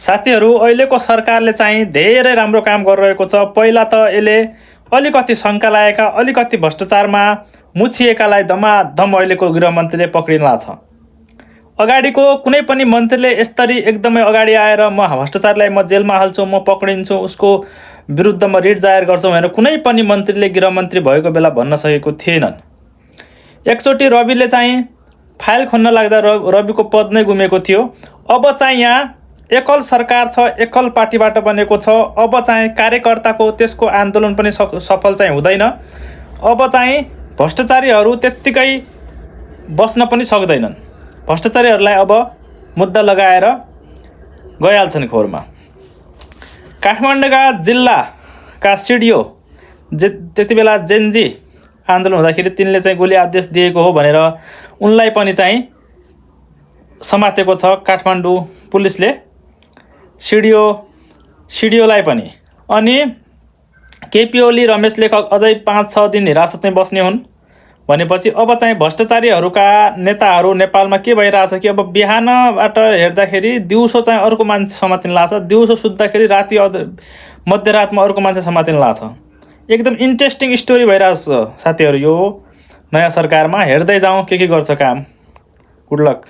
साथीहरू, अहिलेको सरकारले चाहिँ धेरै राम्रो काम गरिरहेको छ। पहिला त यसले अलिकति शङ्का लागेका, अलिकति भ्रष्टाचारमा मुछिएकालाई धमाधम अहिलेको गृहमन्त्रीले पक्रिनु छ। अगाडिको कुनै पनि मन्त्रीले यसरी एकदमै अगाडि आएर म भ्रष्टाचारलाई म जेलमा हाल्छु, म पक्रिन्छु, उसको विरुद्धमा रिट जाहेर गर्छु भनेर कुनै पनि मन्त्रीले गृहमन्त्री भएको बेला भन्न सकेको थिएनन्। एकचोटि रविले चाहिँ फाइल खोल्न लाग्दा रविको पद नै गुमेको थियो। अब चाहिँ यहाँ एकल सरकार छ, एकल पार्टीबाट बनेको छ। अब चाहिँ कार्यकर्ताको त्यसको आन्दोलन पनि सफल चाहिँ हुँदैन। अब चाहिँ भ्रष्टाचारीहरू त्यत्तिकै बस्न पनि सक्दैनन्। भ्रष्टाचारीहरूलाई अब मुद्दा लगाएर गइहाल्छन् खोरमा। काठमाडौँका जिल्लाका सिडिओ त्यति बेला जेनजी आन्दोलन हुँदाखेरि तिनले चाहिँ गोली आदेश दिएको हो भनेर उनलाई पनि चाहिँ समातेको छ काठमाडौँ पुलिसले, सिडिओलाई पनि। अनि केपी ओली, रमेश लेखक अझै 5-6 दिन हिरासतमै बस्ने हुन् भनेपछि अब चाहिँ भ्रष्टाचारीहरूका नेताहरू नेपालमा के भइरहेछ कि अब बिहानबाट हेर्दाखेरि दिउँसो चाहिँ अर्को मान्छे समातिन लाग्छ, दिउँसो सुत्दाखेरि राति मध्यरातमा अर्को मान्छे समातिन लाग्छ। एकदम इन्ट्रेस्टिङ स्टोरी भइरहेछ साथीहरू यो नयाँ सरकारमा। हेर्दै जाउँ के गर्छ काम। Good lock.